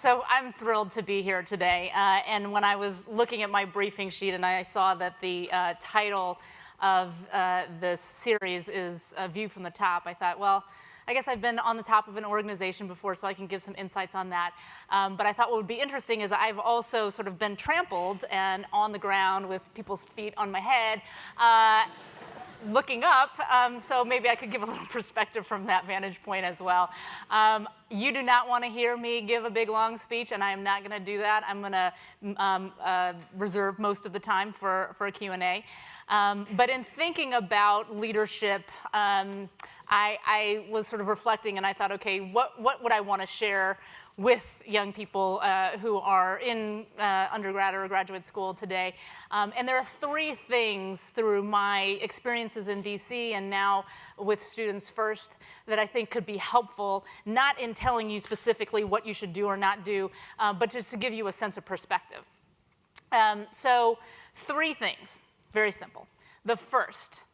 So I'm thrilled to be here today. And when I was looking at my briefing sheet and I saw that the title of this series is A View from the Top, I thought, well, I guess I've been on the top of an organization before, so I can give some insights on that. But I thought what would be interesting is I've also sort of been trampled and on the ground with people's feet on my head, looking up, so maybe I could give a little perspective from that vantage point as well. You do not want to hear me give a big, long speech, and I am not going to do that. I'm going to reserve most of the time for a Q&A. But in thinking about leadership, I was sort of reflecting, and I thought, okay, what would I want to share with young people who are in undergrad or graduate school today? And there are three things through my experiences in DC and now with Students First that I think could be helpful, not in telling you specifically what you should do or not do, but just to give you a sense of perspective. So three things, very simple. The first,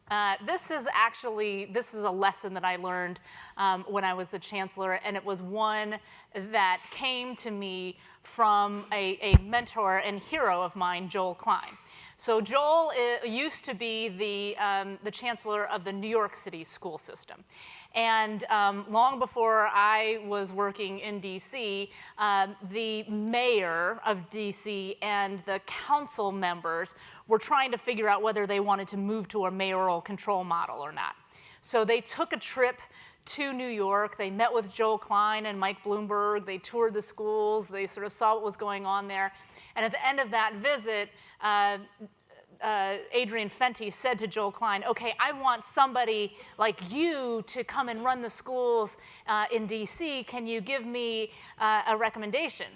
this is a lesson that I learned when I was the chancellor, and it was one that came to me from a mentor and hero of mine, Joel Klein. So Joel used to be the chancellor of the New York City school system. And long before I was working in DC, the mayor of DC and the council members were trying to figure out whether they wanted to move to a mayoral control model or not. So they took a trip to New York. They met with Joel Klein and Mike Bloomberg. They toured the schools. They sort of saw what was going on there. And at the end of that visit, Adrian Fenty said to Joel Klein, okay, I want somebody like you to come and run the schools in DC. Can you give me a recommendation?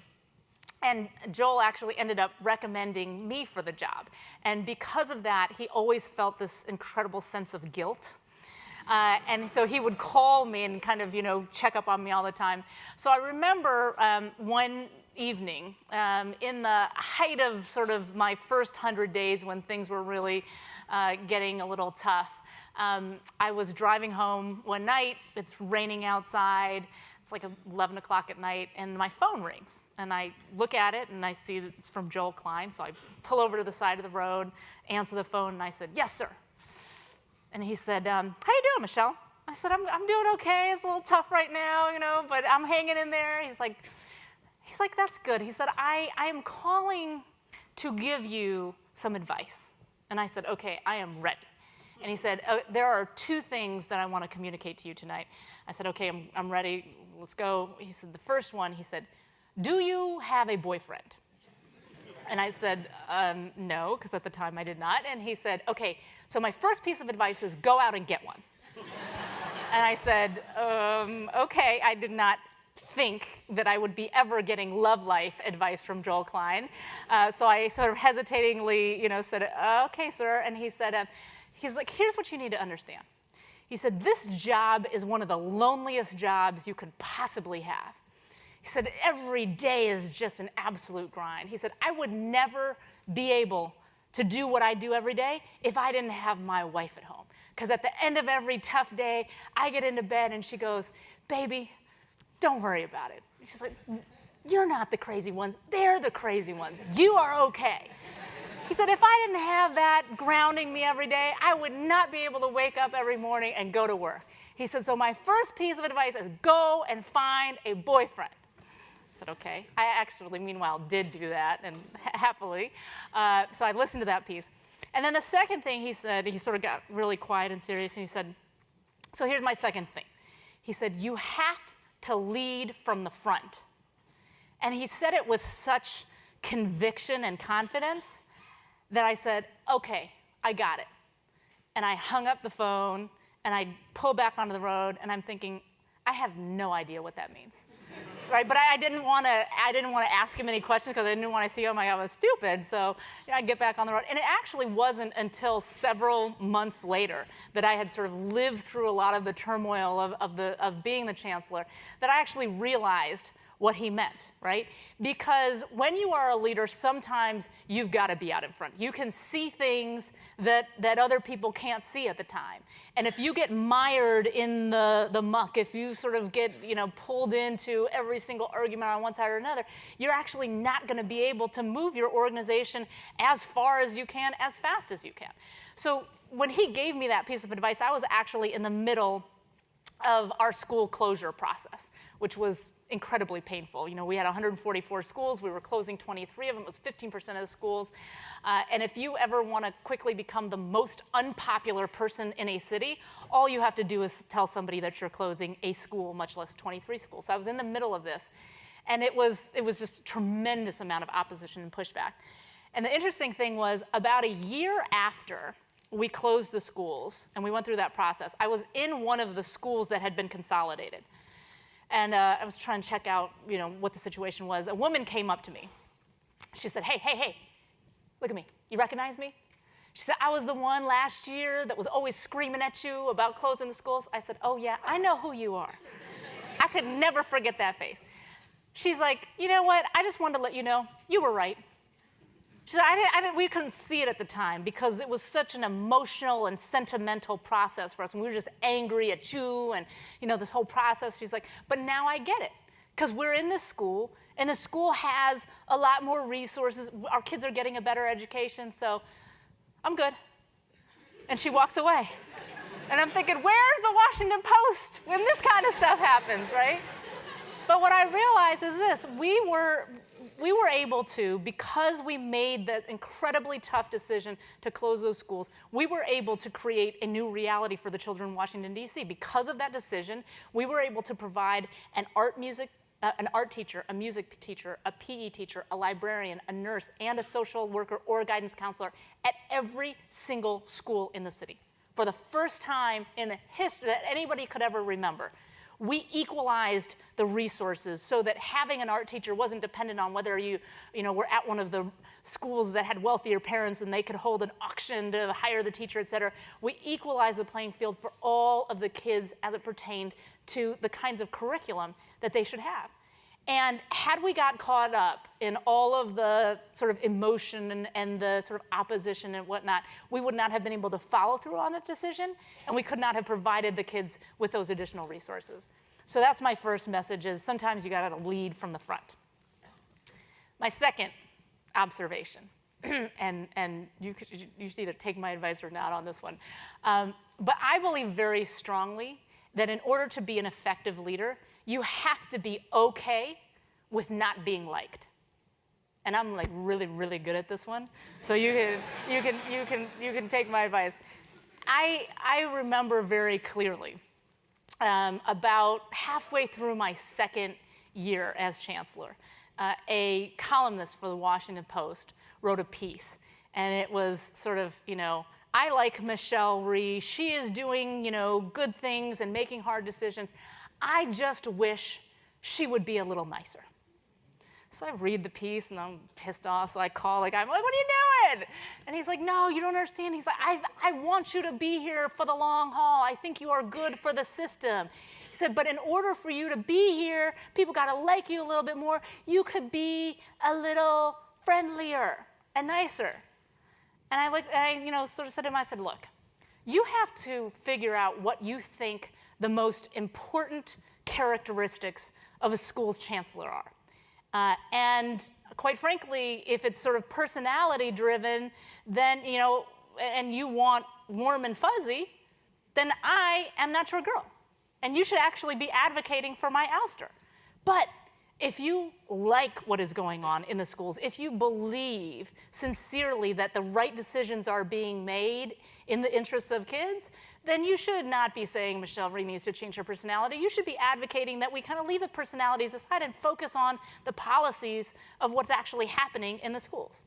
And Joel actually ended up recommending me for the job. And because of that, he always felt this incredible sense of guilt. And so he would call me and kind of, check up on me all the time. So I remember one evening, in the height of sort of my first 100 days when things were really getting a little tough, I was driving home one night. It's raining outside. It's like 11 o'clock at night, and my phone rings. And I look at it, and I see that it's from Joel Klein. So I pull over to the side of the road, answer the phone, and I said, yes, sir. And he said, how you doing, Michelle? I said, I'm doing okay. It's a little tough right now, but I'm hanging in there. He's like, that's good. He said, I am calling to give you some advice. And I said, okay, I am ready. And he said, there are two things that I want to communicate to you tonight. I said, okay, I'm ready. Let's go. He said, the first one, he said, do you have a boyfriend? And I said, no, because at the time I did not. And he said, okay, so my first piece of advice is go out and get one. And I said, okay, I did not think that I would be ever getting love life advice from Joel Klein. So I sort of hesitatingly, said, okay, sir. And he said, he's like, here's what you need to understand. He said, this job is one of the loneliest jobs you could possibly have. He said, every day is just an absolute grind. He said, I would never be able to do what I do every day if I didn't have my wife at home. Because at the end of every tough day, I get into bed and she goes, baby, don't worry about it. She's like, you're not the crazy ones. They're the crazy ones. You are okay. He said, if I didn't have that grounding me every day, I would not be able to wake up every morning and go to work. He said, so my first piece of advice is go and find a boyfriend. I said, okay. I actually, meanwhile, did do that, and happily. So I listened to that piece. And then the second thing he said, he sort of got really quiet and serious, and he said, so here's my second thing. He said, you have to lead from the front. And he said it with such conviction and confidence that I said, okay, I got it. And I hung up the phone, and I pulled back onto the road, and I'm thinking, I have no idea what that means. Right? But I didn't want to ask him any questions because I didn't want to see, oh my God, I was stupid. So I get back on the road. And it actually wasn't until several months later that I had sort of lived through a lot of the turmoil of being the chancellor that I actually realized what he meant, right? Because when you are a leader, sometimes you've got to be out in front. You can see things that other people can't see at the time. And if you get mired in the muck, if you sort of get pulled into every single argument on one side or another, you're actually not going to be able to move your organization as far as you can, as fast as you can. So when he gave me that piece of advice, I was actually in the middle of our school closure process, which was incredibly painful. We had 144 schools. We were closing 23 of them. It was 15% of the schools. And if you ever want to quickly become the most unpopular person in a city, all you have to do is tell somebody that you're closing a school, much less 23 schools. So I was in the middle of this. And it was just a tremendous amount of opposition and pushback. And the interesting thing was, about a year after we closed the schools, and we went through that process, I was in one of the schools that had been consolidated. And I was trying to check out, what the situation was. A woman came up to me. She said, hey, look at me. You recognize me? She said, I was the one last year that was always screaming at you about closing the schools. I said, oh yeah, I know who you are. I could never forget that face. She's like, you know what? I just wanted to let you know, you were right. She said, we couldn't see it at the time because it was such an emotional and sentimental process for us. And we were just angry at you and, this whole process. She's like, but now I get it. Because we're in this school, and the school has a lot more resources. Our kids are getting a better education, so I'm good. And she walks away. And I'm thinking, where's the Washington Post when this kind of stuff happens, right? But what I realized is this. We were able to, because we made that incredibly tough decision to close those schools, we were able to create a new reality for the children in Washington, D.C. Because of that decision, we were able to provide an art teacher, a music teacher, a PE teacher, a librarian, a nurse, and a social worker or a guidance counselor at every single school in the city. For the first time in the history that anybody could ever remember, we equalized the resources so that having an art teacher wasn't dependent on whether you were at one of the schools that had wealthier parents and they could hold an auction to hire the teacher, et cetera. We equalized the playing field for all of the kids as it pertained to the kinds of curriculum that they should have. And had we got caught up in all of the sort of emotion and the sort of opposition and whatnot, we would not have been able to follow through on that decision, and we could not have provided the kids with those additional resources. So that's my first message, is sometimes you gotta lead from the front. My second observation, and you should either take my advice or not on this one, but I believe very strongly that in order to be an effective leader, you have to be okay with not being liked. And I'm like really, really good at this one. So you can take my advice. I remember very clearly about halfway through my second year as chancellor, a columnist for the Washington Post wrote a piece, and it was sort of, I like Michelle Rhee. She is doing, good things and making hard decisions. I just wish she would be a little nicer. So I read the piece, and I'm pissed off, so I call, I'm like, what are you doing? And he's like, no, you don't understand. He's like, I want you to be here for the long haul. I think you are good for the system. He said, but in order for you to be here, people got to like you a little bit more. You could be a little friendlier and nicer. And I sort of said to him, I said, look, you have to figure out what you think the most important characteristics of a school's chancellor are. And quite frankly, if it's sort of personality driven, then, and you want warm and fuzzy, then I am not your girl. And you should actually be advocating for my ouster. But if you like what is going on in the schools, if you believe sincerely that the right decisions are being made in the interests of kids, then you should not be saying Michelle Rhee needs to change her personality. You should be advocating that we kind of leave the personalities aside and focus on the policies of what's actually happening in the schools.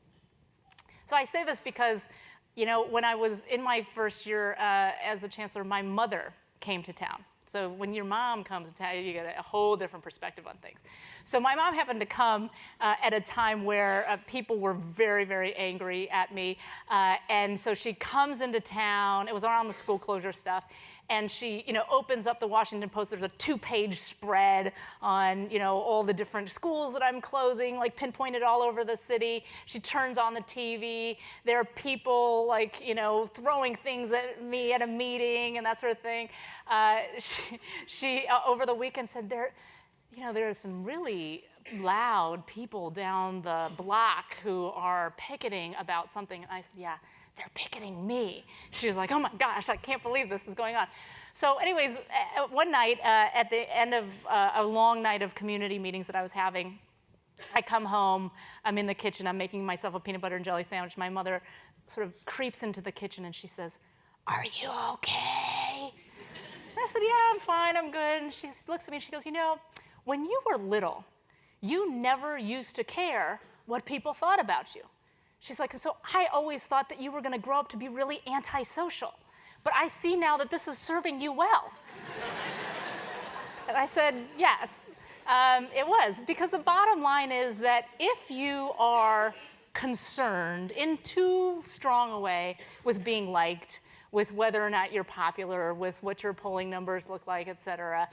So I say this because, when I was in my first year as a chancellor, my mother came to town. So when your mom comes to town, you get a whole different perspective on things. So my mom happened to come at a time where people were very, very angry at me. And so she comes into town. It was around the school closure stuff. and she, opens up the Washington Post. There's a 2-page spread on, all the different schools that I'm closing, like pinpointed all over the city. She turns on the TV. There are people like, throwing things at me at a meeting and that sort of thing. She over the weekend said there's some really loud people down the block who are picketing about something. And I said, yeah, they're picketing me. She was like, oh my gosh, I can't believe this is going on. So anyways, one night at the end of a long night of community meetings that I was having, I come home, I'm in the kitchen, I'm making myself a peanut butter and jelly sandwich. My mother sort of creeps into the kitchen and she says, are you okay? I said, yeah, I'm fine, I'm good. And she looks at me and she goes, when you were little, you never used to care what people thought about you. She's like, so I always thought that you were going to grow up to be really antisocial. But I see now that this is serving you well. And I said, yes, it was. Because the bottom line is that if you are concerned in too strong a way with being liked, with whether or not you're popular, with what your polling numbers look like, et cetera,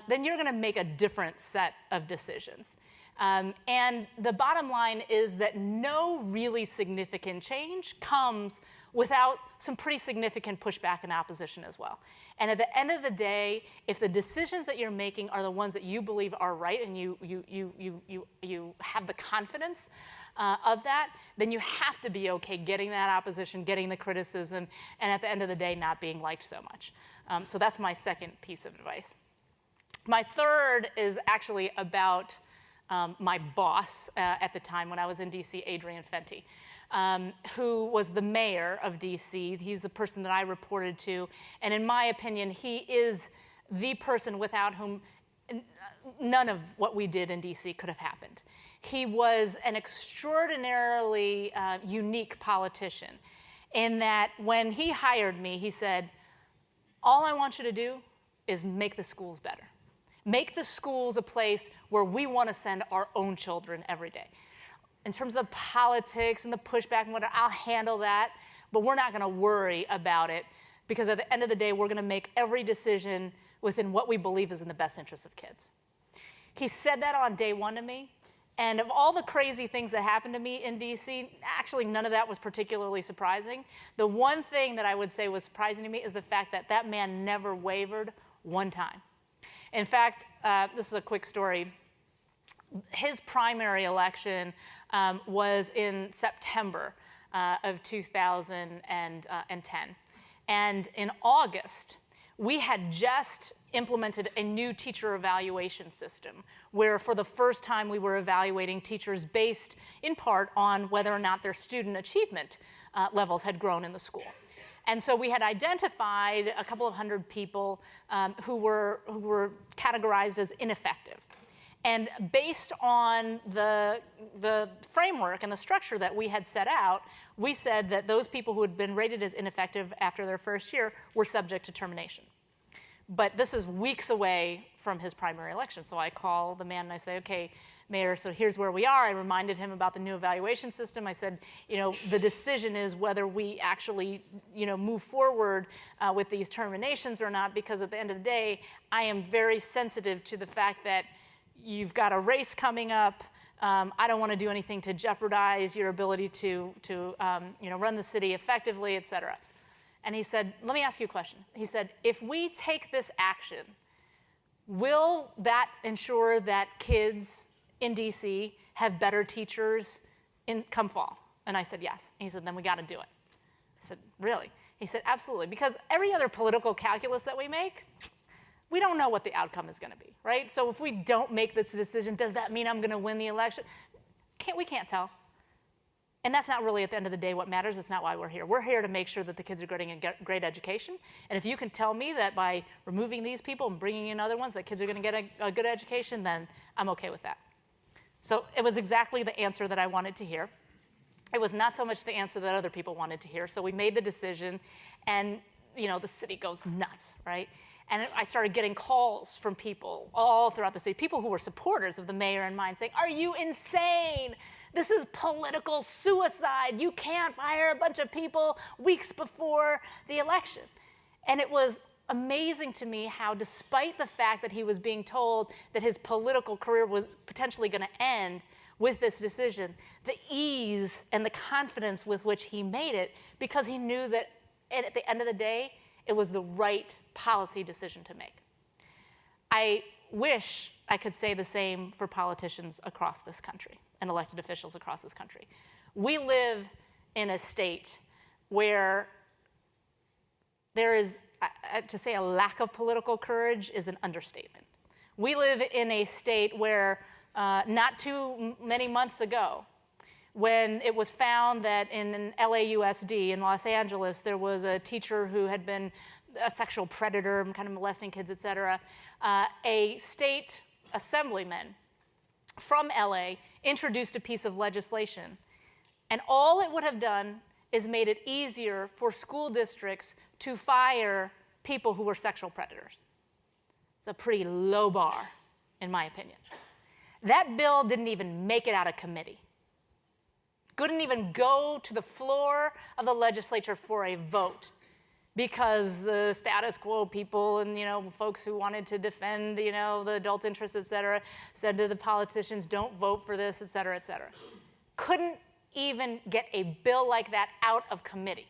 then you're going to make a different set of decisions. And the bottom line is that no really significant change comes without some pretty significant pushback and opposition as well. And at the end of the day, if the decisions that you're making are the ones that you believe are right and you have the confidence of that, then you have to be okay getting that opposition, getting the criticism, and at the end of the day, not being liked so much. So that's my second piece of advice. My third is actually about my boss at the time when I was in DC, Adrian Fenty, who was the mayor of DC. He was the person that I reported to. And in my opinion, he is the person without whom none of what we did in DC could have happened. He was an extraordinarily unique politician in that when he hired me, he said, all I want you to do is make the schools better. Make the schools a place where we want to send our own children every day. In terms of politics and the pushback and whatever, I'll handle that, but we're not going to worry about it because at the end of the day, we're going to make every decision within what we believe is in the best interest of kids. He said that on day one to me, and of all the crazy things that happened to me in DC, actually none of that was particularly surprising. The one thing that I would say was surprising to me is the fact that that man never wavered one time. In fact, this is a quick story. His primary election was in September of 2010. And in August, we had just implemented a new teacher evaluation system where for the first time we were evaluating teachers based in part on whether or not their student achievement levels had grown in the school. And so we had identified a couple of hundred people who were categorized as ineffective. And based on the framework and the structure that we had set out, we said that those people who had been rated as ineffective after their first year were subject to termination. But this is weeks away from his primary election. So I call the man and I say, okay, Mayor, so here's where we are. I reminded him about the new evaluation system. I said, the decision is whether we actually, move forward with these terminations or not, because at the end of the day, I am very sensitive to the fact that you've got a race coming up. I don't want to do anything to jeopardize your ability to run the city effectively, et cetera. And he said, let me ask you a question. He said, if we take this action, will that ensure that kids in DC have better teachers come fall? And I said, yes. And he said, then we got to do it. I said, really? He said, absolutely. Because every other political calculus that we make, we don't know what the outcome is going to be, right? So if we don't make this decision, does that mean I'm going to win the election? We can't tell. And that's not really, at the end of the day, what matters. It's not why we're here. We're here to make sure that the kids are getting a great education. And if you can tell me that by removing these people and bringing in other ones, that kids are going to get a good education, then I'm okay with that. So it was exactly the answer that I wanted to hear. It was not so much the answer that other people wanted to hear. So we made the decision, and the city goes nuts, right? And I started getting calls from people all throughout the city, people who were supporters of the mayor and mine, saying, are you insane? This is political suicide. You can't fire a bunch of people weeks before the election. And it was amazing to me how, despite the fact that he was being told that his political career was potentially going to end with this decision, the ease and the confidence with which he made it, because he knew that at the end of the day, it was the right policy decision to make. I wish I could say the same for politicians across this country and elected officials across this country. We live in a state where there is, to say a lack of political courage is an understatement. We live in a state where not too many months ago, when it was found that in LAUSD in Los Angeles, there was a teacher who had been a sexual predator, kind of molesting kids, et cetera, a state assemblyman from LA introduced a piece of legislation. And all it would have done is made it easier for school districts to fire people who were sexual predators. It's a pretty low bar, in my opinion. That bill didn't even make it out of committee. Couldn't even go to the floor of the legislature for a vote, because the status quo people and folks who wanted to defend the adult interests, et cetera, said to the politicians, don't vote for this, et cetera, et cetera. Couldn't even get a bill like that out of committee.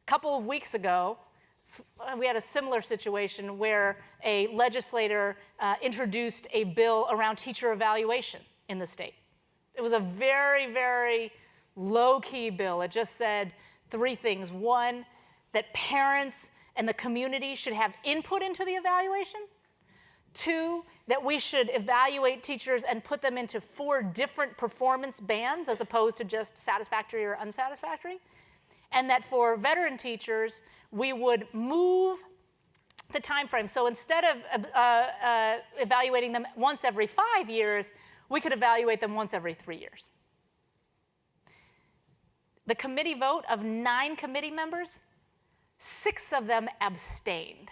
A couple of weeks ago, we had a similar situation where a legislator introduced a bill around teacher evaluation in the state. It was a very, very low-key bill. It just said 3 things. 1, that parents and the community should have input into the evaluation. 2, that we should evaluate teachers and put them into 4 different performance bands as opposed to just satisfactory or unsatisfactory. And that for veteran teachers, we would move the time frame. So instead of evaluating them once every 5 years, we could evaluate them once every 3 years. The committee vote of 9 committee members, 6 of them abstained.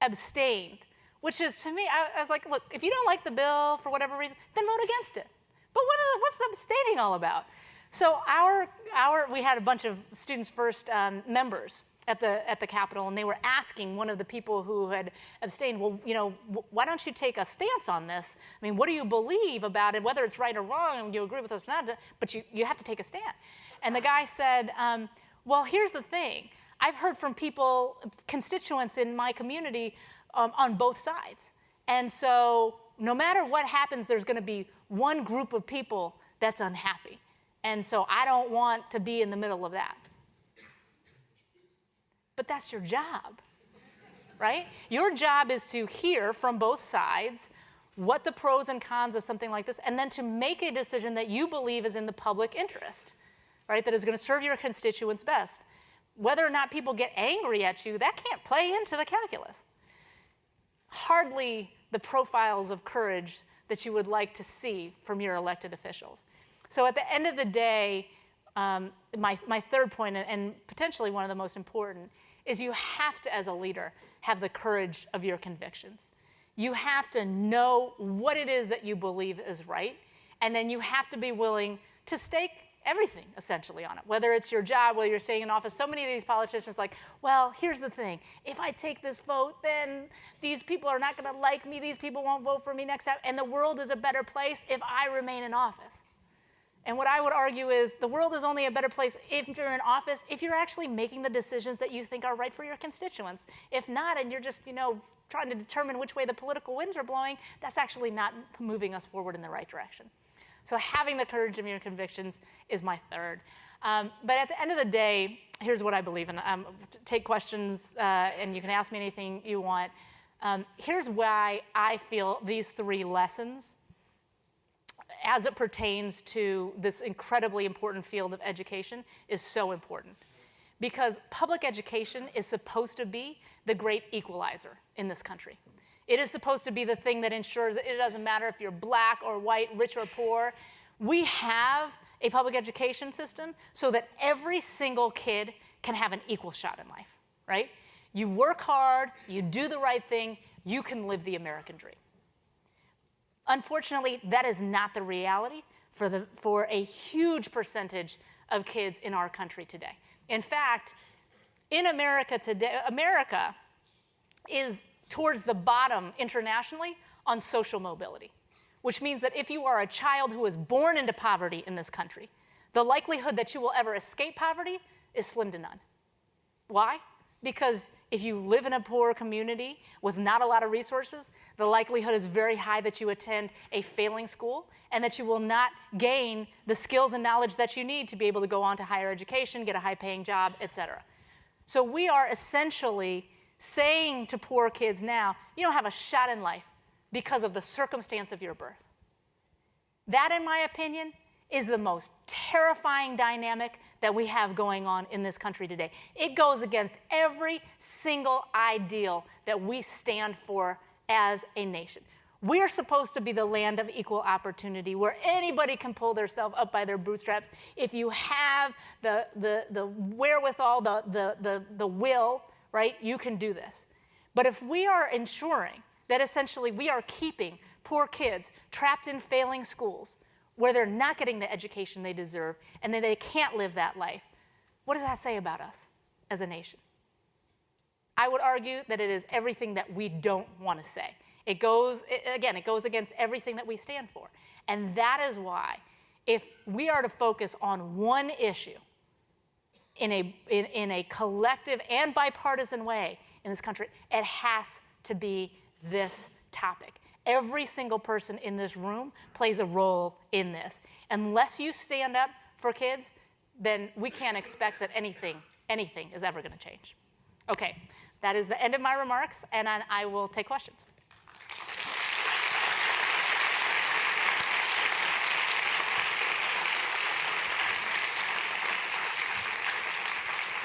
Abstained, which is, to me, I was like, look, if you don't like the bill for whatever reason, then vote against it. But what's the abstaining all about? So we had a bunch of Students First members at the Capitol, and they were asking one of the people who had abstained, well, why don't you take a stance on this? I mean, what do you believe about it, whether it's right or wrong, and you agree with us or not, but you have to take a stand. And the guy said, well, here's the thing. I've heard from people, constituents in my community, on both sides. And so no matter what happens, there's going to be one group of people that's unhappy. And so I don't want to be in the middle of that. But that's your job, right? Your job is to hear from both sides what the pros and cons of something like this, and then to make a decision that you believe is in the public interest, right? That is going to serve your constituents best. Whether or not people get angry at you, that can't play into the calculus. Hardly the profiles of courage that you would like to see from your elected officials. So at the end of the day, my third point, and potentially one of the most important, is you have to, as a leader, have the courage of your convictions. You have to know what it is that you believe is right, and then you have to be willing to stake everything, essentially, on it. Whether it's your job, whether you're staying in office. So many of these politicians like, well, here's the thing. If I take this vote, then these people are not going to like me. These people won't vote for me next time. And the world is a better place if I remain in office. And what I would argue is the world is only a better place if you're in office, if you're actually making the decisions that you think are right for your constituents. If not, and you're just, trying to determine which way the political winds are blowing, that's actually not moving us forward in the right direction. So having the courage of your convictions is my third. But at the end of the day, here's what I believe in. Take questions, and you can ask me anything you want. Here's why I feel these 3 lessons, as it pertains to this incredibly important field of education, is so important. Because public education is supposed to be the great equalizer in this country. It is supposed to be the thing that ensures that it doesn't matter if you're black or white, rich or poor. We have a public education system so that every single kid can have an equal shot in life, right? You work hard, you do the right thing, you can live the American dream. Unfortunately, that is not the reality for a huge percentage of kids in our country today. In fact, in America today, America is towards the bottom internationally on social mobility, which means that if you are a child who is born into poverty in this country, the likelihood that you will ever escape poverty is slim to none. Why? Because if you live in a poor community with not a lot of resources, the likelihood is very high that you attend a failing school and that you will not gain the skills and knowledge that you need to be able to go on to higher education, get a high-paying job, et cetera. So we are essentially saying to poor kids now, you don't have a shot in life because of the circumstance of your birth. That, in my opinion, is the most terrifying dynamic that we have going on in this country today. It goes against every single ideal that we stand for as a nation. We're supposed to be the land of equal opportunity where anybody can pull themselves up by their bootstraps. If you have the wherewithal, the will, right, you can do this. But if we are ensuring that essentially we are keeping poor kids trapped in failing schools, where they're not getting the education they deserve and that they can't live that life, what does that say about us as a nation? I would argue that it is everything that we don't want to say. It goes against everything that we stand for. And that is why, if we are to focus on one issue in a collective and bipartisan way in this country, it has to be this topic. Every single person in this room plays a role in this. Unless you stand up for kids, then we can't expect that anything is ever going to change. Okay, that is the end of my remarks, and I will take questions.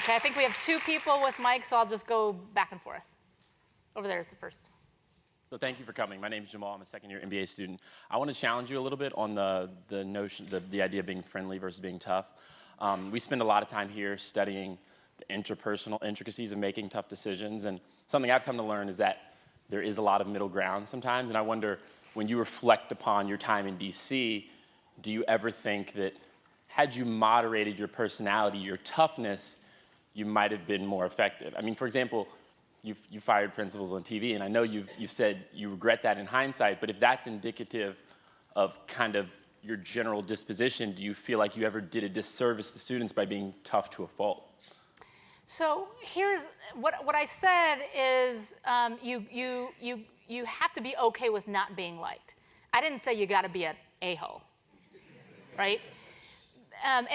Okay, I think we have 2 people with mics, so I'll just go back and forth. Over there is the first. So thank you for coming. My name is Jamal. I'm a second-year MBA student. I want to challenge you a little bit on the notion, the idea of being friendly versus being tough. We spend a lot of time here studying the interpersonal intricacies of making tough decisions, and something I've come to learn is that there is a lot of middle ground sometimes, and I wonder, when you reflect upon your time in DC, do you ever think that had you moderated your personality, your toughness, you might have been more effective? I mean, for example, you fired principals on TV, and I know you've said you regret that in hindsight, but if that's indicative of kind of your general disposition, do you feel like you ever did a disservice to students by being tough to a fault? So here's what I said is you have to be okay with not being liked. I didn't say you got to be an a-hole, right? And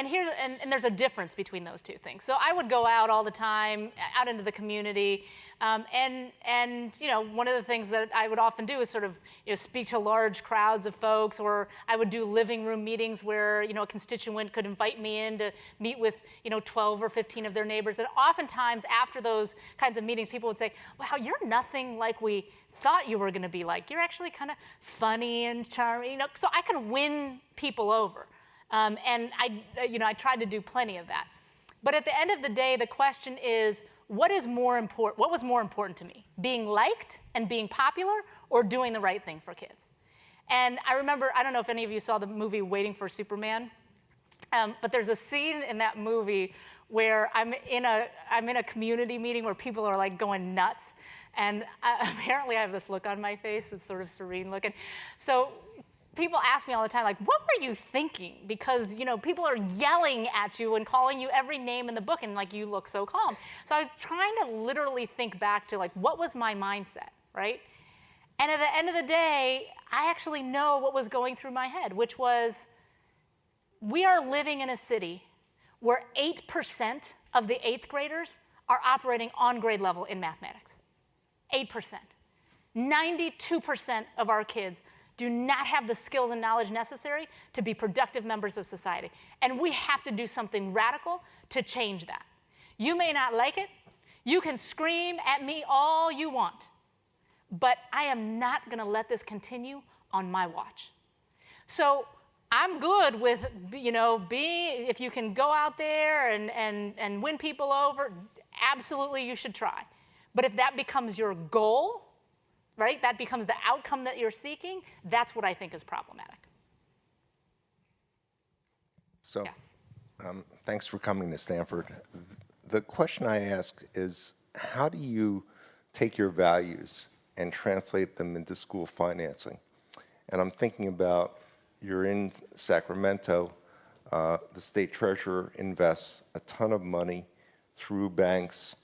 there's a difference between those two things. So I would go out all the time, out into the community, and you know, one of the things that I would often do is sort of, you know, speak to large crowds of folks, or I would do living room meetings where, you know, a constituent could invite me in to meet with, you know, 12 or 15 of their neighbors. And oftentimes after those kinds of meetings, people would say, wow, you're nothing like we thought you were going to be like. You're actually kind of funny and charming, you know. So I could win people over. And I tried to do plenty of that. But at the end of the day, the question is, what was more important to me? Being liked and being popular, or doing the right thing for kids? And I remember, I don't know if any of you saw the movie Waiting for Superman, but there's a scene in that movie where I'm in a community meeting where people are like going nuts. And apparently I have this look on my face that's sort of serene looking. So people ask me all the time, like, what were you thinking? Because, you know, people are yelling at you and calling you every name in the book, and, like, you look so calm. So I was trying to literally think back to, like, what was my mindset, right? And at the end of the day, I actually know what was going through my head, which was, we are living in a city where 8% of the 8th graders are operating on grade level in mathematics. 8%. 92% of our kids do not have the skills and knowledge necessary to be productive members of society. And we have to do something radical to change that. You may not like it. You can scream at me all you want. But I am not going to let this continue on my watch. So I'm good with, you know, if you can go out there and win people over, absolutely you should try. But if that becomes your goal, right, that becomes the outcome that you're seeking, that's what I think is problematic. So, yes. Thanks for coming to Stanford. The question I ask is, how do you take your values and translate them into school financing? And I'm thinking about, you're in Sacramento, the state treasurer invests a ton of money through banks.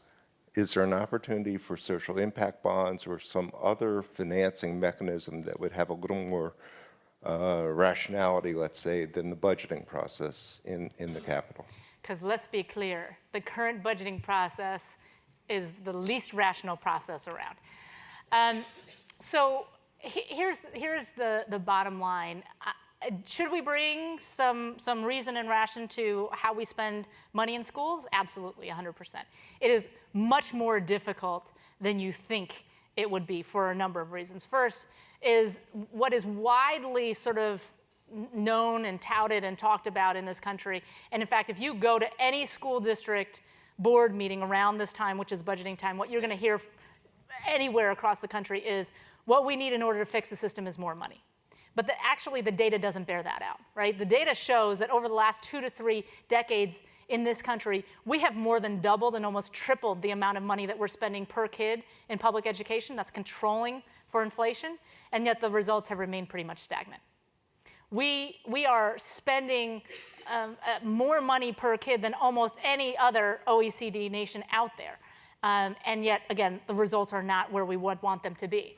Is there an opportunity for social impact bonds or some other financing mechanism that would have a little more rationality, let's say, than the budgeting process in the Capitol? Because let's be clear, the current budgeting process is the least rational process around. So here's the bottom line. Should we bring some reason and ration to how we spend money in schools? Absolutely, 100%. It is much more difficult than you think it would be for a number of reasons. First is what is widely sort of known and touted and talked about in this country. And in fact, if you go to any school district board meeting around this time, which is budgeting time, what you're going to hear anywhere across the country is what we need in order to fix the system is more money. But actually, the data doesn't bear that out, right? The data shows that over the last 2 to 3 decades in this country, we have more than doubled and almost tripled the amount of money that we're spending per kid in public education. That's controlling for inflation, and yet the results have remained pretty much stagnant. We are spending more money per kid than almost any other OECD nation out there. And yet, again, the results are not where we would want them to be.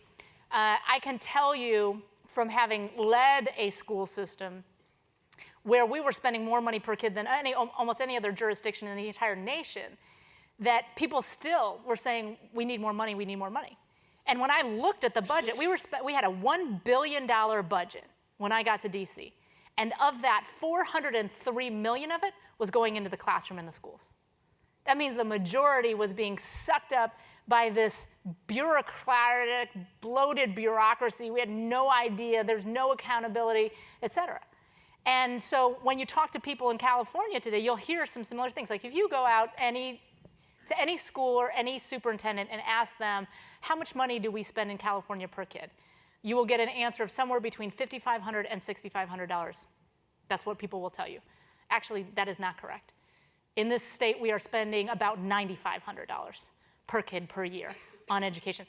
I can tell you from having led a school system where we were spending more money per kid than almost any other jurisdiction in the entire nation, that people still were saying, we need more money, we need more money. And when I looked at the budget, we had a $1 billion budget when I got to DC. And of that, $403 million of it was going into the classroom in the schools. That means the majority was being sucked up by this bureaucratic, bloated bureaucracy. We had no idea, there's no accountability, et cetera. And so when you talk to people in California today, you'll hear some similar things. Like if you go out to any school or any superintendent and ask them, how much money do we spend in California per kid? You will get an answer of somewhere between $5,500 and $6,500. That's what people will tell you. Actually, that is not correct. In this state, we are spending about $9,500 per kid per year on education.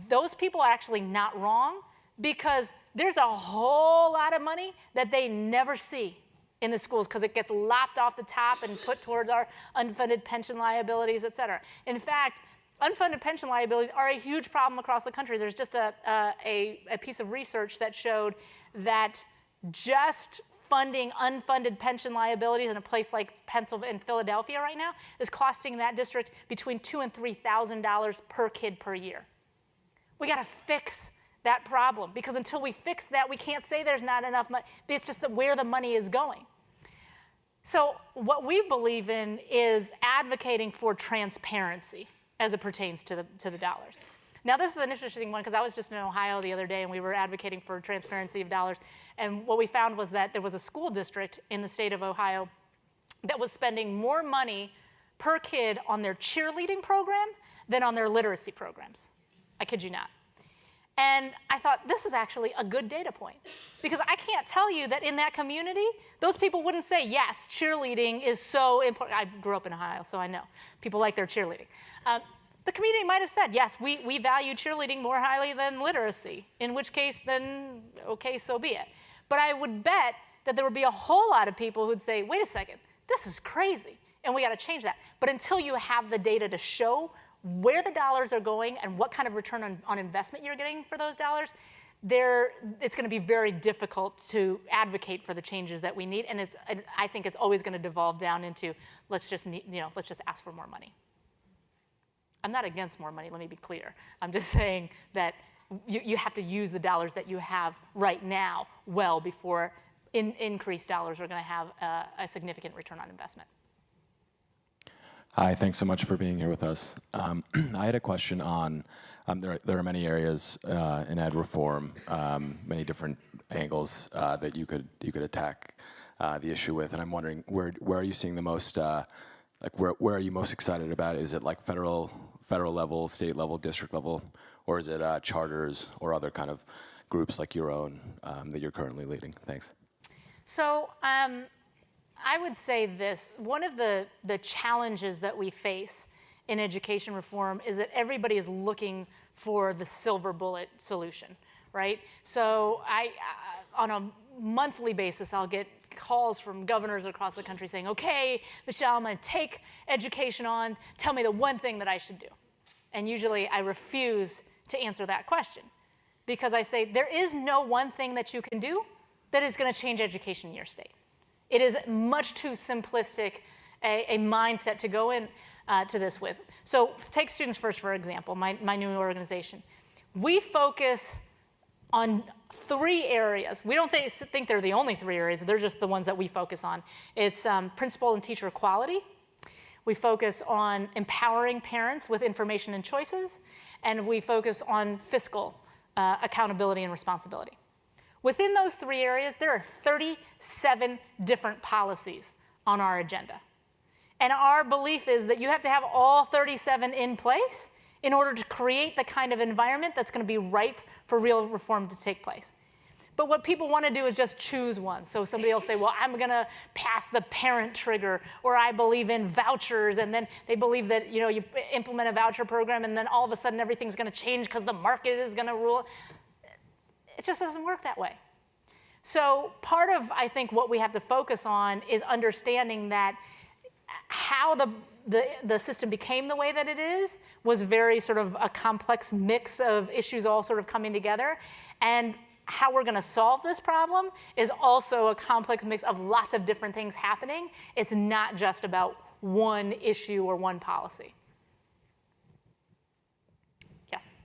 Those people are actually not wrong, because there's a whole lot of money that they never see in the schools because it gets lopped off the top and put towards our unfunded pension liabilities, et cetera. In fact, unfunded pension liabilities are a huge problem across the country. There's just a piece of research that showed that just funding unfunded pension liabilities in a place like Pennsylvania and Philadelphia right now is costing that district between $2,000 and $3,000 per kid per year. We got to fix that problem, because until we fix that, we can't say there's not enough money. It's just that where the money is going. So what we believe in is advocating for transparency as it pertains to the dollars. Now, this is an interesting one, because I was just in Ohio the other day, and we were advocating for transparency of dollars. And what we found was that there was a school district in the state of Ohio that was spending more money per kid on their cheerleading program than on their literacy programs. I kid you not. And I thought, this is actually a good data point, because I can't tell you that in that community, those people wouldn't say, yes, cheerleading is so important. I grew up in Ohio, so I know. People like their cheerleading. The community might have said, yes, we value cheerleading more highly than literacy, in which case, then, okay, so be it. But I would bet that there would be a whole lot of people who'd say, wait a second, this is crazy, and we got to change that. But until you have the data to show where the dollars are going and what kind of return on investment you're getting for those dollars, it's going to be very difficult to advocate for the changes that we need. And I think it's always going to devolve down into, let's just ask for more money. I'm not against more money, let me be clear. I'm just saying that you have to use the dollars that you have right now well before increased dollars are going to have a significant return on investment. Hi, thanks so much for being here with us. I had a question on, there are many areas in ed reform, many different angles that you could attack the issue with, and I'm wondering, where are you seeing the most, where are you most excited about? Is it like federal level, state level, district level, or is it charters or other kind of groups like your own that you're currently leading? Thanks. So I would say this. One of the challenges that we face in education reform is that everybody is looking for the silver bullet solution, right? So on a monthly basis, I'll get calls from governors across the country saying, okay, Michelle, I'm going to take education on. Tell me the one thing that I should do. And usually I refuse to answer that question because I say there is no one thing that you can do that is going to change education in your state. It is much too simplistic a mindset to go in to this with. So take Students First, for example, my new organization. We focus on 3 areas. We don't think they're the only 3 areas. They're just the ones that we focus on. It's principal and teacher equality. We focus on empowering parents with information and choices. And we focus on fiscal accountability and responsibility. Within those 3 areas, there are 37 different policies on our agenda. And our belief is that you have to have all 37 in place in order to create the kind of environment that's going to be ripe for real reform to take place. But what people want to do is just choose one. So somebody will say, well, I'm going to pass the parent trigger, or I believe in vouchers, and then they believe that you implement a voucher program, and then all of a sudden everything's going to change because the market is going to rule. It just doesn't work that way. So part of, I think, what we have to focus on is understanding that how the system became the way that it is was very sort of a complex mix of issues all sort of coming together. And how we're going to solve this problem is also a complex mix of lots of different things happening. It's not just about one issue or one policy. Yes?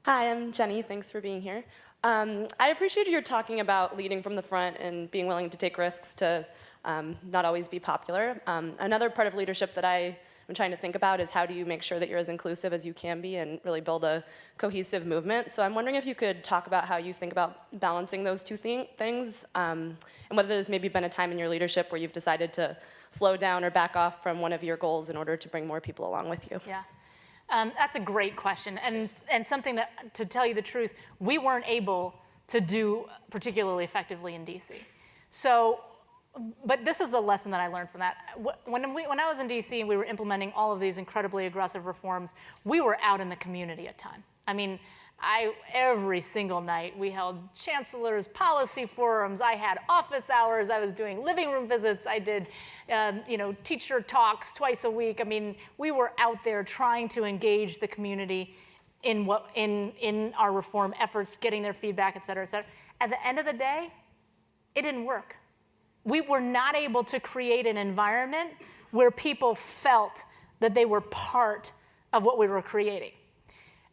Hi, I'm Jenny. Thanks for being here. I appreciated your talking about leading from the front and being willing to take risks to not always be popular. Another part of leadership that I'm trying to think about is how do you make sure that you're as inclusive as you can be and really build a cohesive movement. So I'm wondering if you could talk about how you think about balancing those two things, and whether there's maybe been a time in your leadership where you've decided to slow down or back off from one of your goals in order to bring more people along with you. Yeah. That's a great question, and something that, to tell you the truth, we weren't able to do particularly effectively in DC. So, but this is the lesson that I learned from that. When I was in DC and we were implementing all of these incredibly aggressive reforms, we were out in the community a ton. I mean, every single night we held chancellors' policy forums. I had office hours. I was doing living room visits. I did, teacher talks twice a week. I mean, we were out there trying to engage the community in our reform efforts, getting their feedback, et cetera, et cetera. At the end of the day, it didn't work. We were not able to create an environment where people felt that they were part of what we were creating.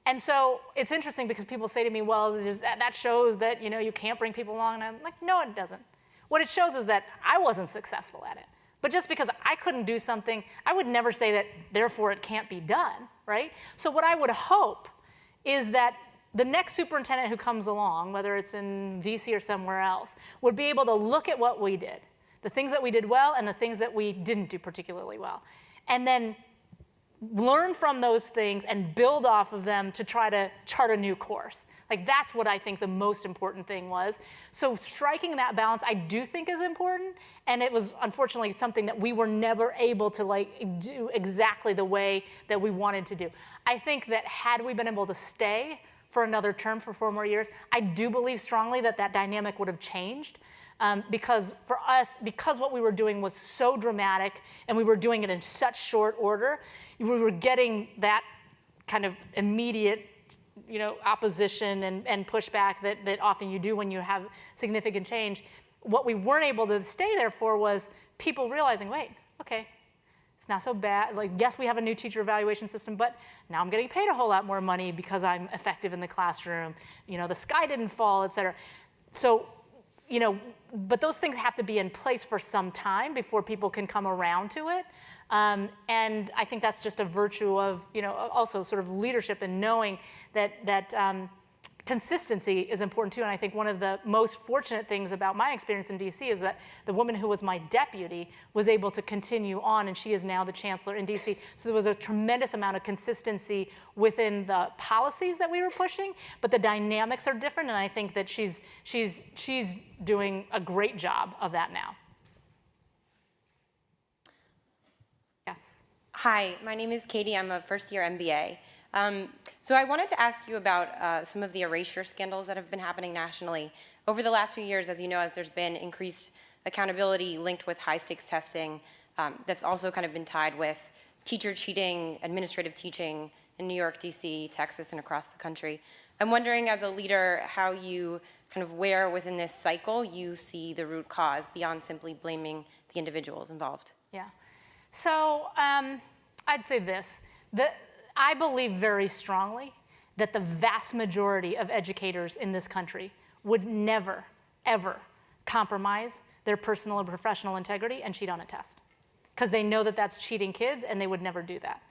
And so it's interesting because people say to me, well, that shows that you can't bring people along. And I'm like, no, it doesn't. What it shows is that I wasn't successful at it. But just because I couldn't do something, I would never say that, therefore, it can't be done, right? So what I would hope is that the next superintendent who comes along, whether it's in DC or somewhere else, would be able to look at what we did, the things that we did well and the things that we didn't do particularly well, and then learn from those things and build off of them to try to chart a new course. Like, that's what I think the most important thing was. So striking that balance, I do think is important, and it was unfortunately something that we were never able to do exactly the way that we wanted to do. I think that had we been able to stay for another term for 4 more years, I do believe strongly that that dynamic would have changed. Because for us, because what we were doing was so dramatic and we were doing it in such short order, we were getting that kind of immediate opposition and pushback that often you do when you have significant change. What we weren't able to stay there for was people realizing, wait, okay, it's not so bad. Like, yes, we have a new teacher evaluation system, but now I'm getting paid a whole lot more money because I'm effective in the classroom. The sky didn't fall, et cetera. So, but those things have to be in place for some time before people can come around to it. And I think that's just a virtue of, also sort of leadership and knowing that consistency is important too. And I think one of the most fortunate things about my experience in DC is that the woman who was my deputy was able to continue on, and she is now the chancellor in DC. So there was a tremendous amount of consistency within the policies that we were pushing, but the dynamics are different, and I think that she's doing a great job of that now. Hi, my name is Katie. I'm a first-year MBA. So I wanted to ask you about some of the erasure scandals that have been happening nationally. Over the last few years, as you know, as there's been increased accountability linked with high-stakes testing, that's also kind of been tied with teacher cheating, administrative teaching in New York, DC, Texas, and across the country. I'm wondering, as a leader, how you kind of where within this cycle you see the root cause beyond simply blaming the individuals involved. Yeah. So I'd say this, that I believe very strongly that the vast majority of educators in this country would never, ever compromise their personal or professional integrity and cheat on a test. Because they know that that's cheating kids and they would never do that.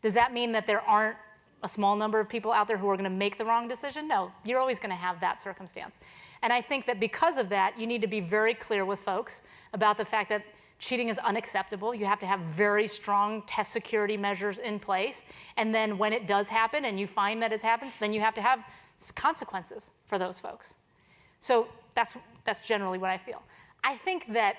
Does that mean that there aren't a small number of people out there who are going to make the wrong decision? No, you're always going to have that circumstance. And I think that because of that, you need to be very clear with folks about the fact that cheating is unacceptable. You have to have very strong test security measures in place. And then when it does happen and you find that it happens, then you have to have consequences for those folks. So that's generally what I feel. I think that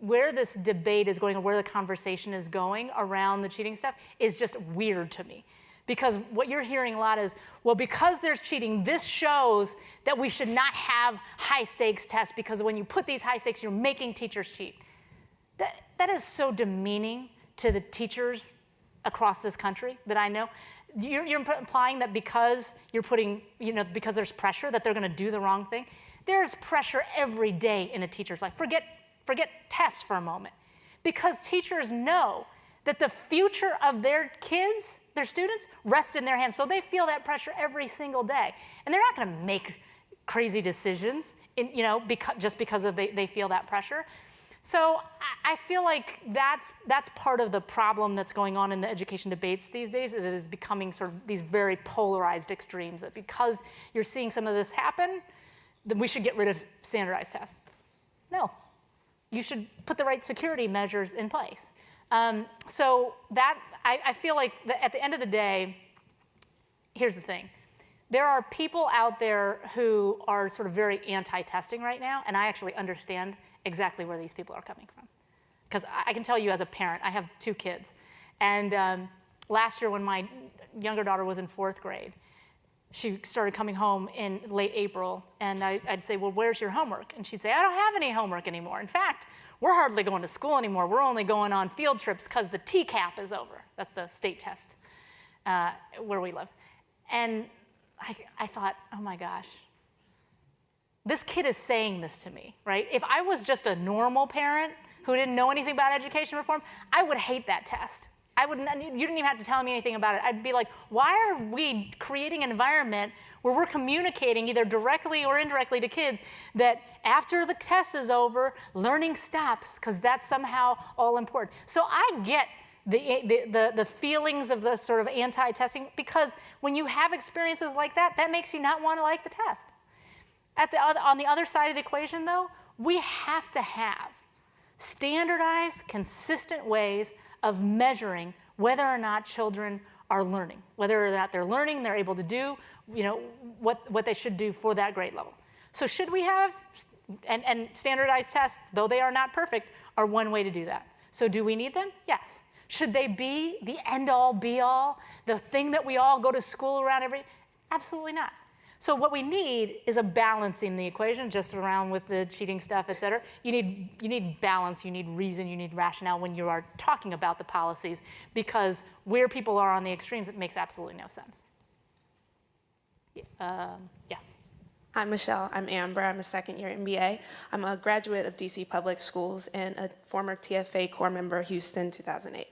where this debate is going or where the conversation is going around the cheating stuff is just weird to me. Because what you're hearing a lot is, well, because there's cheating, this shows that we should not have high stakes tests because when you put these high stakes, you're making teachers cheat. That is so demeaning to the teachers across this country that I know. You're implying that because you're putting, because there's pressure that they're going to do the wrong thing. There's pressure every day in a teacher's life. Forget tests for a moment. Because teachers know that the future of their kids, their students, rest in their hands. So they feel that pressure every single day. And they're not going to make crazy decisions just because they feel that pressure. So I feel like that's part of the problem that's going on in the education debates these days. It is becoming sort of these very polarized extremes, that because you're seeing some of this happen, then we should get rid of standardized tests. No. You should put the right security measures in place. So that, I feel like at the end of the day, here's the thing. There are people out there who are sort of very anti-testing right now, and I actually understand exactly where these people are coming from. Because I can tell you as a parent, I have 2 kids. And last year when my younger daughter was in 4th grade, she started coming home in late April, and I'd say, well, where's your homework? And she'd say, I don't have any homework anymore. In fact, we're hardly going to school anymore. We're only going on field trips because the TCAP is over. That's the state test where we live. And I thought, oh my gosh, this kid is saying this to me, right? If I was just a normal parent who didn't know anything about education reform, I would hate that test. You didn't even have to tell me anything about it. I'd be like, why are we creating an environment where we're communicating either directly or indirectly to kids that after the test is over, learning stops, because that's somehow all important. So I get the feelings of the sort of anti-testing, because when you have experiences like that, that makes you not want to like the test. On the other side of the equation, though, we have to have standardized, consistent ways of measuring whether or not children are learning, whether or not they're learning, they're able to do what they should do for that grade level. So should we have, and standardized tests, though they are not perfect, are one way to do that. So do we need them? Yes. Should they be the end-all, be-all, the thing that we all go to school around Absolutely not. So what we need is a balance in the equation, just around with the cheating stuff, et cetera. You need balance, you need reason, you need rationale when you are talking about the policies, because where people are on the extremes, it makes absolutely no sense. Yes. Hi, Michelle. I'm Amber. I'm a second-year MBA. I'm a graduate of DC Public Schools and a former TFA Corps member, Houston, 2008.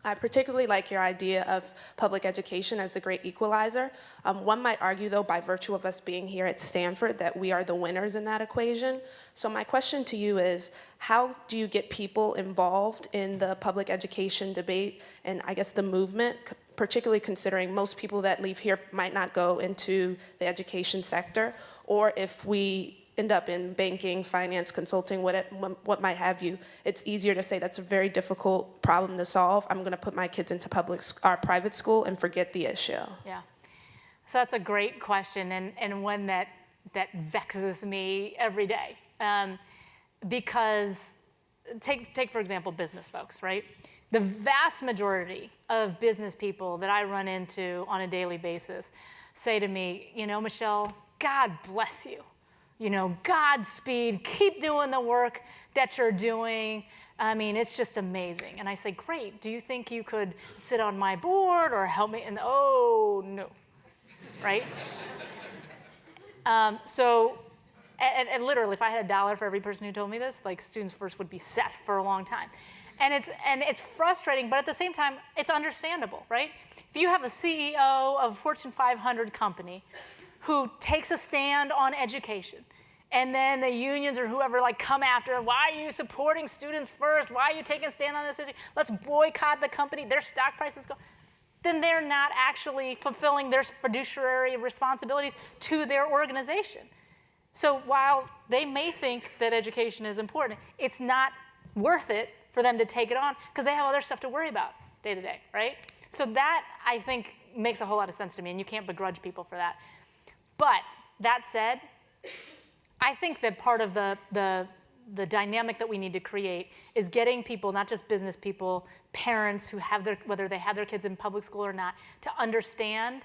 I particularly like your idea of public education as the great equalizer. One might argue, though, by virtue of us being here at Stanford, that we are the winners in that equation. So my question to you is, how do you get people involved in the public education debate and, I guess, the movement, particularly considering most people that leave here might not go into the education sector, or if we end up in banking, finance, consulting, what might have you, it's easier to say that's a very difficult problem to solve. I'm going to put my kids into private school and forget the issue. Yeah. So that's a great question, and one that vexes me every day. Because take, for example, business folks, right? The vast majority of business people that I run into on a daily basis say to me, you know, Michelle, God bless you. You know, Godspeed, keep doing the work that you're doing. I mean, it's just amazing. And I say, great, do you think you could sit on my board or help me? And oh, no, right? And literally, if I had $1 for every person who told me this, like Students First would be set for a long time. And it's frustrating, but at the same time, it's understandable, right? If you have a CEO of a Fortune 500 company who takes a stand on education, and then the unions or whoever like come after him, why are you supporting Students First? Why are you taking a stand on this issue? Let's boycott the company, their stock prices go. Then they're not actually fulfilling their fiduciary responsibilities to their organization. So while they may think that education is important, it's not worth it for them to take it on because they have other stuff to worry about day to day, right? So that, I think, makes a whole lot of sense to me, and you can't begrudge people for that. But that said, I think that part of the dynamic that we need to create is getting people, not just business people, parents who have whether they have their kids in public school or not, to understand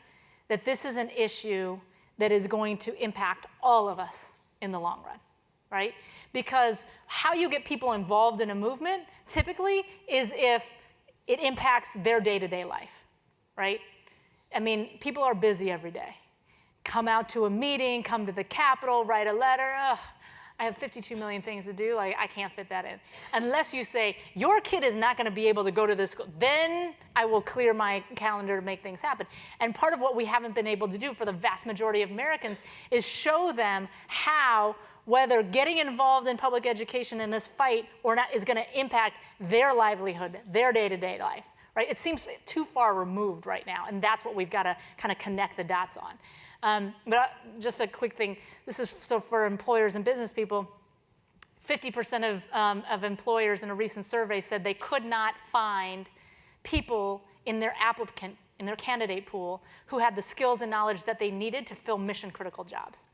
that this is an issue that is going to impact all of us in the long run, right? Because how you get people involved in a movement typically is if it impacts their day-to-day life, right? I mean, people are busy every day. Come out to a meeting, come to the Capitol, write a letter. Ugh, I have 52 million things to do. Like, I can't fit that in. Unless you say, your kid is not going to be able to go to this school, then I will clear my calendar to make things happen. And part of what we haven't been able to do for the vast majority of Americans is show them how whether getting involved in public education in this fight or not is going to impact their livelihood, their day-to-day life, right? It seems too far removed right now, and that's what we've got to kind of connect the dots on. Just a quick thing, this is so for employers and business people, 50% of employers in a recent survey said they could not find people in their candidate pool who had the skills and knowledge that they needed to fill mission-critical jobs.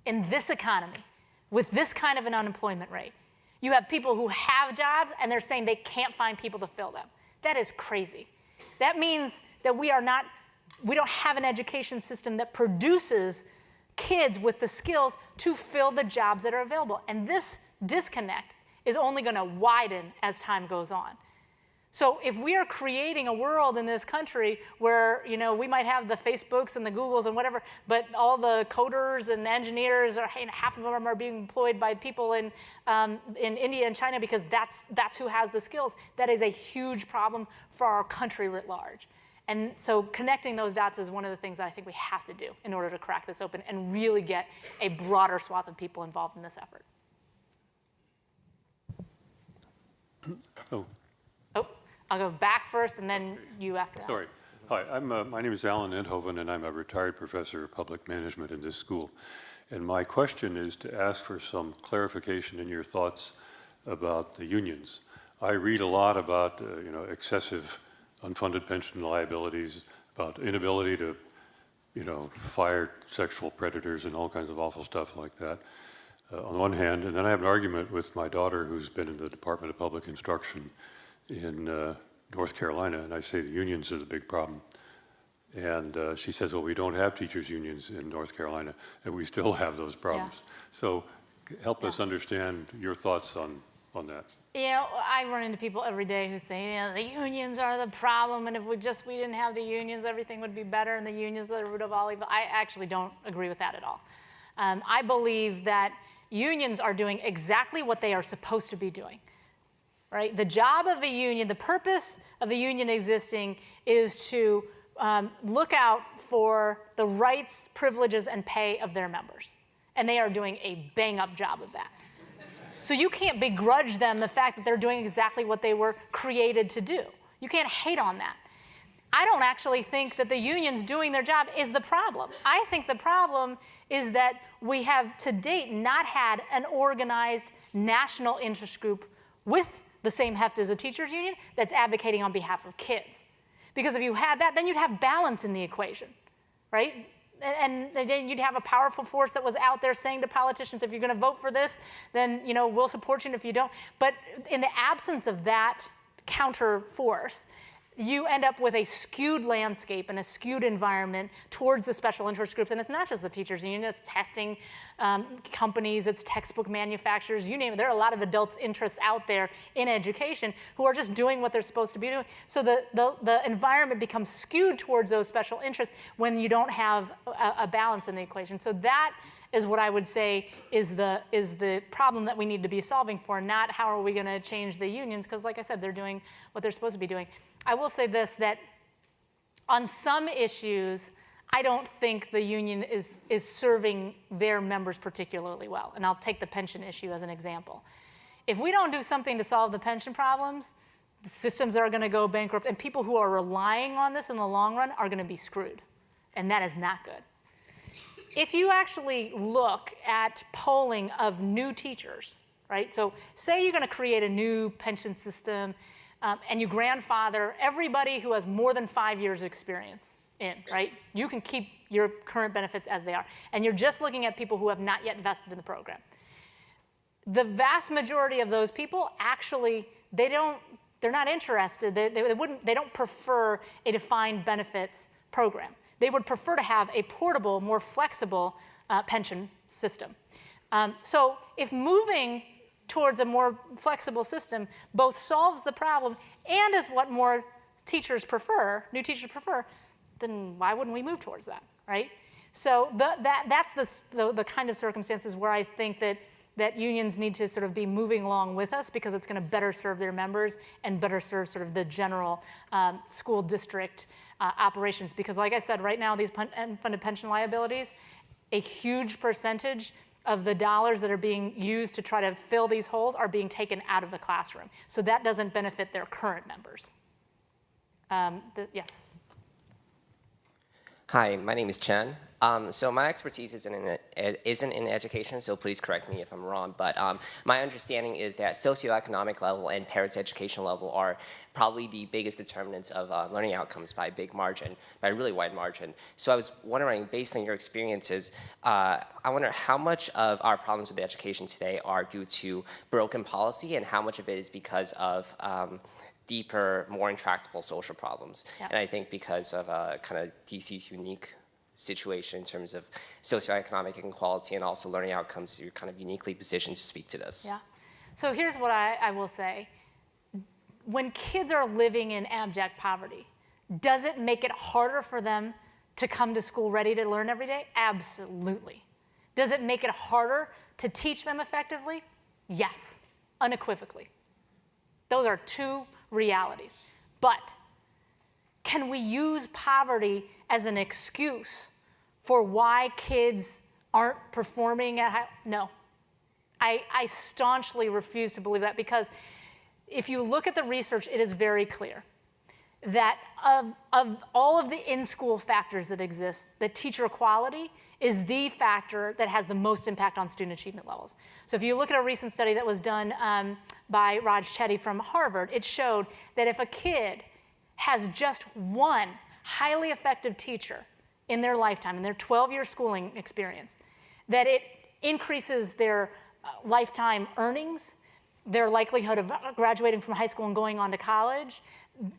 In this economy, with this kind of an unemployment rate, you have people who have jobs and they're saying they can't find people to fill them. That is crazy. That means that we don't have an education system that produces kids with the skills to fill the jobs that are available. And this disconnect is only going to widen as time goes on. So if we are creating a world in this country where, you know, we might have the Facebooks and the Googles and whatever, but all the coders and engineers, half of them are being employed by people in India and China because that's who has the skills, that is a huge problem for our country writ large. And so connecting those dots is one of the things that I think we have to do in order to crack this open and really get a broader swath of people involved in this effort. I'll go back first and then you after that. Sorry. Hi, my name is Alan Enthoven, and I'm a retired professor of public management in this school. And my question is to ask for some clarification in your thoughts about the unions. I read a lot about excessive unfunded pension liabilities, about inability to fire sexual predators and all kinds of awful stuff like that, on the one hand. And then I have an argument with my daughter who's been in the Department of Public Instruction in North Carolina, and I say the unions are the big problem. And she says, well, we don't have teachers' unions in North Carolina, and we still have those problems. Yeah. So help us understand your thoughts on that. You know, I run into people every day who say, the unions are the problem, and if we didn't have the unions, everything would be better, and the unions are the root of all evil. I actually don't agree with that at all. I believe that unions are doing exactly what they are supposed to be doing. Right? The job of a union, the purpose of a union existing is to look out for the rights, privileges, and pay of their members. And they are doing a bang-up job of that. So you can't begrudge them the fact that they're doing exactly what they were created to do. You can't hate on that. I don't actually think that the unions doing their job is the problem. I think the problem is that we have to date not had an organized national interest group with the same heft as a teachers union that's advocating on behalf of kids. Because if you had that, then you'd have balance in the equation, right? And then you'd have a powerful force that was out there saying to politicians, if you're going to vote for this, then we'll support you, and if you don't. But in the absence of that counter force, you end up with a skewed landscape and a skewed environment towards the special interest groups. And it's not just the teachers union, it's testing companies, it's textbook manufacturers, you name it. There are a lot of adults' interests out there in education who are just doing what they're supposed to be doing. So the environment becomes skewed towards those special interests when you don't have a balance in the equation. So that is what I would say is the problem that we need to be solving for, not how are we going to change the unions, because like I said, they're doing what they're supposed to be doing. I will say this, that on some issues, I don't think the union is serving their members particularly well. And I'll take the pension issue as an example. If we don't do something to solve the pension problems, the systems are going to go bankrupt, and people who are relying on this in the long run are going to be screwed. And that is not good. If you actually look at polling of new teachers, right? So say you're going to create a new pension system, and you grandfather everybody who has more than 5 years experience in, right? You can keep your current benefits as they are. And you're just looking at people who have not yet vested in the program. The vast majority of those people actually, they're not interested. They don't prefer a defined benefits program. They would prefer to have a portable, more flexible pension system. So if moving towards a more flexible system both solves the problem and is what more teachers prefer, new teachers prefer, then why wouldn't we move towards that, right? So that's the kind of circumstances where I think that unions need to sort of be moving along with us, because it's going to better serve their members and better serve sort of the general school district operations. Because like I said, right now, these unfunded pension liabilities, a huge percentage of the dollars that are being used to try to fill these holes are being taken out of the classroom. So that doesn't benefit their current members. Yes. Hi, my name is Chen. So my expertise isn't in education, so please correct me if I'm wrong, but my understanding is that socioeconomic level and parents' education level are probably the biggest determinants of learning outcomes by a big margin, by a really wide margin. So I was wondering, based on your experiences, I wonder how much of our problems with education today are due to broken policy, and how much of it is because of deeper, more intractable social problems. Yep. And I think because of kind of DC's unique situation in terms of socioeconomic inequality and also learning outcomes, you're kind of uniquely positioned to speak to this. Yeah. So here's what I will say. When kids are living in abject poverty, does it make it harder for them to come to school ready to learn every day? Absolutely. Does it make it harder to teach them effectively? Yes, unequivocally. Those are two realities. But can we use poverty as an excuse for why kids aren't performing at high? No. I staunchly refuse to believe that, because if you look at the research, it is very clear that of all of the in-school factors that exist, that teacher quality is the factor that has the most impact on student achievement levels. So if you look at a recent study that was done by Raj Chetty from Harvard, it showed that if a kid has just one highly effective teacher in their lifetime, in their 12-year schooling experience, that it increases their lifetime earnings, their likelihood of graduating from high school and going on to college,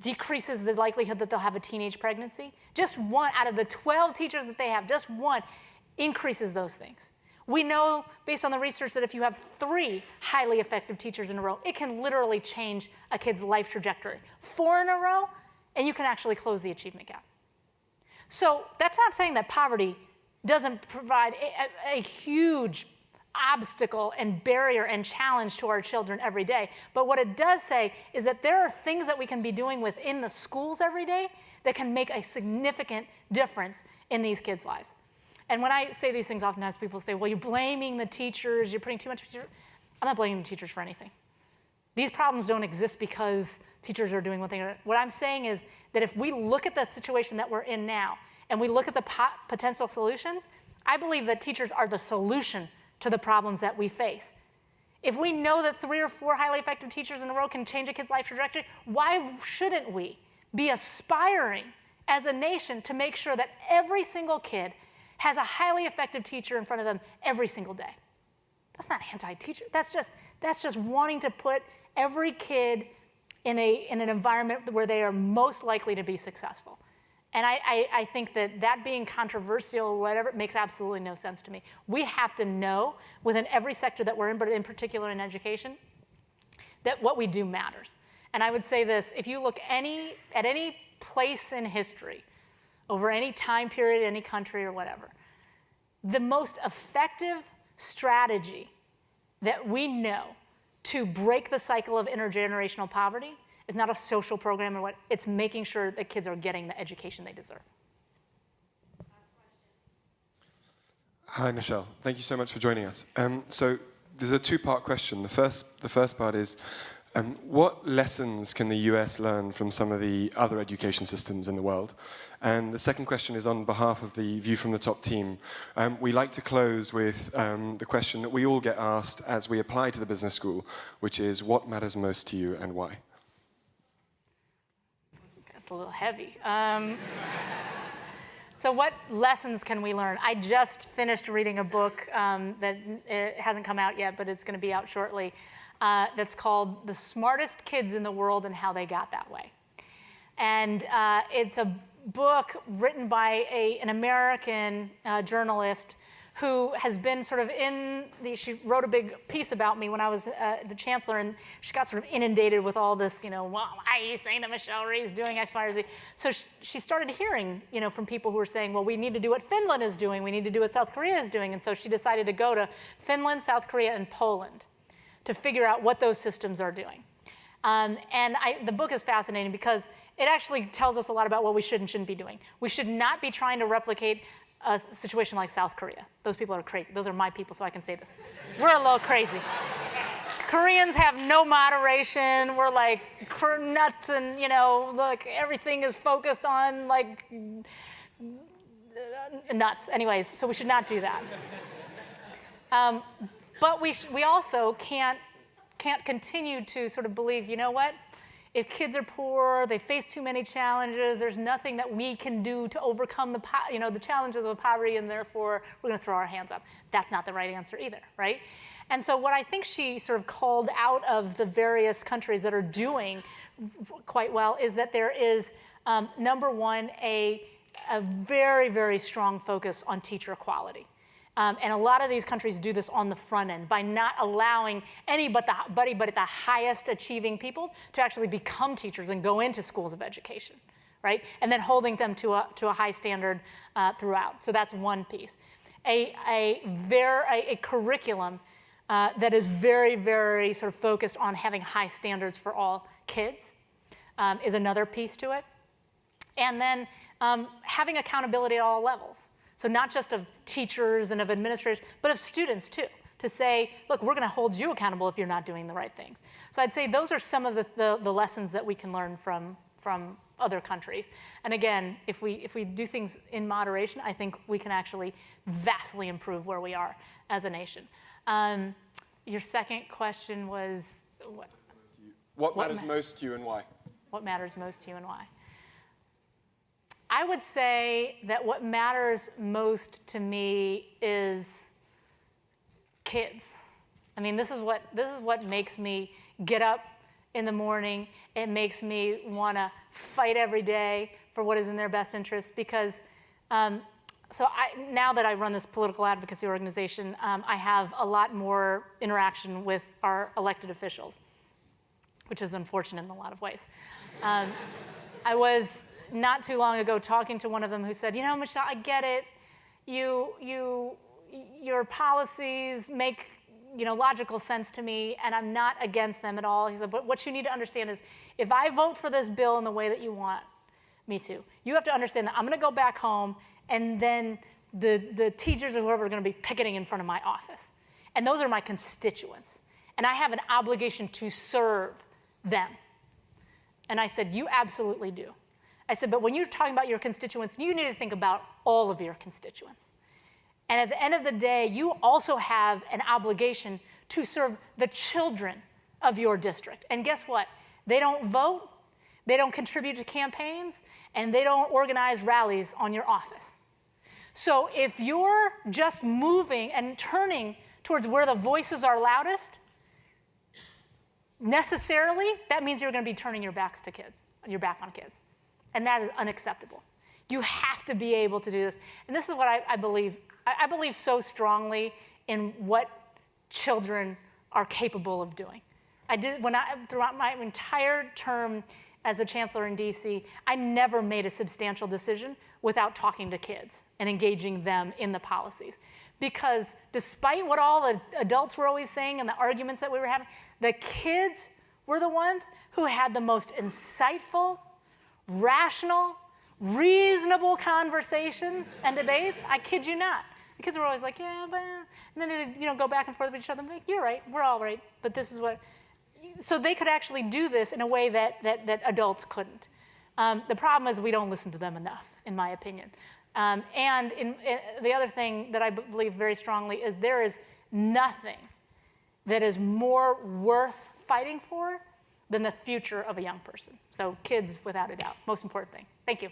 decreases the likelihood that they'll have a teenage pregnancy. Just one out of the 12 teachers that they have, just one increases those things. We know, based on the research, that if you have 3 highly effective teachers in a row, it can literally change a kid's life trajectory. 4 in a row, and you can actually close the achievement gap. So that's not saying that poverty doesn't provide a huge obstacle and barrier and challenge to our children every day. But what it does say is that there are things that we can be doing within the schools every day that can make a significant difference in these kids' lives. And when I say these things, oftentimes people say, well, you're blaming the teachers, you're putting too much. I'm not blaming the teachers for anything. These problems don't exist because teachers are doing one thing. What I'm saying is that if we look at the situation that we're in now and we look at the potential solutions, I believe that teachers are the solution to the problems that we face. If we know that 3 or 4 highly effective teachers in a row can change a kid's life trajectory, why shouldn't we be aspiring as a nation to make sure that every single kid has a highly effective teacher in front of them every single day? That's not anti-teacher. That's just wanting to put every kid in an environment where they are most likely to be successful. And I think that being controversial or whatever makes absolutely no sense to me. We have to know within every sector that we're in, but in particular in education, that what we do matters. And I would say this, if you look at any place in history, over any time period, any country or whatever, the most effective strategy that we know to break the cycle of intergenerational poverty is not a social program or what, it's making sure that kids are getting the education they deserve. Hi, Michelle. Thank you so much for joining us. So there's a two-part question. The first part is, what lessons can the US learn from some of the other education systems in the world? And the second question is on behalf of the View from the Top team. We like to close with the question that we all get asked as we apply to the business school, which is, what matters most to you and why? That's a little heavy. So what lessons can we learn? I just finished reading a book that it hasn't come out yet, but it's going to be out shortly, that's called The Smartest Kids in the World and How They Got That Way. And it's a book written by an American journalist who has been sort of she wrote a big piece about me when I was the chancellor, and she got sort of inundated with all this, well, why are you saying that Michelle Rhee is doing X, Y, or Z? So she started hearing, from people who were saying, well, we need to do what Finland is doing, we need to do what South Korea is doing, and so she decided to go to Finland, South Korea, and Poland to figure out what those systems are doing. The book is fascinating because it actually tells us a lot about what we should and shouldn't be doing. We should not be trying to replicate a situation like South Korea. Those people are crazy. Those are my people, so I can say this. We're a little crazy. Koreans have no moderation. We're like nuts, and look, everything is focused on like nuts. Anyways, so we should not do that. But we also can't continue to sort of believe, what? If kids are poor, they face too many challenges, there's nothing that we can do to overcome the challenges of poverty, and therefore we're going to throw our hands up. That's not the right answer either, right? And so what I think she sort of called out of the various countries that are doing quite well is that there is, number one, a very, very strong focus on teacher equality. And a lot of these countries do this on the front end by not allowing anybody but at the highest achieving people to actually become teachers and go into schools of education, right? And then holding them to a high standard throughout. So that's one piece. A curriculum that is very, very sort of focused on having high standards for all kids is another piece to it. And then having accountability at all levels. So not just of teachers and of administrators, but of students too, to say, look, we're going to hold you accountable if you're not doing the right things. So I'd say those are some of the lessons that we can learn from other countries. And again, if we do things in moderation, I think we can actually vastly improve where we are as a nation. Your second question was what? What matters most to you and why? What matters most to you and why? I would say that what matters most to me is kids. I mean, this is what makes me get up in the morning. It makes me want to fight every day for what is in their best interest, because now that I run this political advocacy organization, I have a lot more interaction with our elected officials, which is unfortunate in a lot of ways. I was not too long ago talking to one of them who said, Michelle, I get it. Your policies make logical sense to me, and I'm not against them at all. He said, but what you need to understand is, if I vote for this bill in the way that you want me to, you have to understand that I'm going to go back home, and then the teachers or whoever are going to be picketing in front of my office. And those are my constituents. And I have an obligation to serve them. And I said, you absolutely do. I said, but when you're talking about your constituents, you need to think about all of your constituents. And at the end of the day, you also have an obligation to serve the children of your district. And guess what? They don't vote, they don't contribute to campaigns, and they don't organize rallies on your office. So if you're just moving and turning towards where the voices are loudest, necessarily, that means you're going to be turning your back on kids. And that is unacceptable. You have to be able to do this. And this is what I believe. I believe so strongly in what children are capable of doing. Throughout my entire term as a chancellor in DC, I never made a substantial decision without talking to kids and engaging them in the policies. Because despite what all the adults were always saying and the arguments that we were having, the kids were the ones who had the most insightful, rational, reasonable conversations and debates. I kid you not. The kids were always like, yeah, but, and then they'd go back and forth with each other and be like, you're right, we're all right, but this is what. So they could actually do this in a way that adults couldn't. The problem is we don't listen to them enough, in my opinion. And the other thing that I believe very strongly is there is nothing that is more worth fighting for than the future of a young person. So kids, without a doubt, most important thing. Thank you.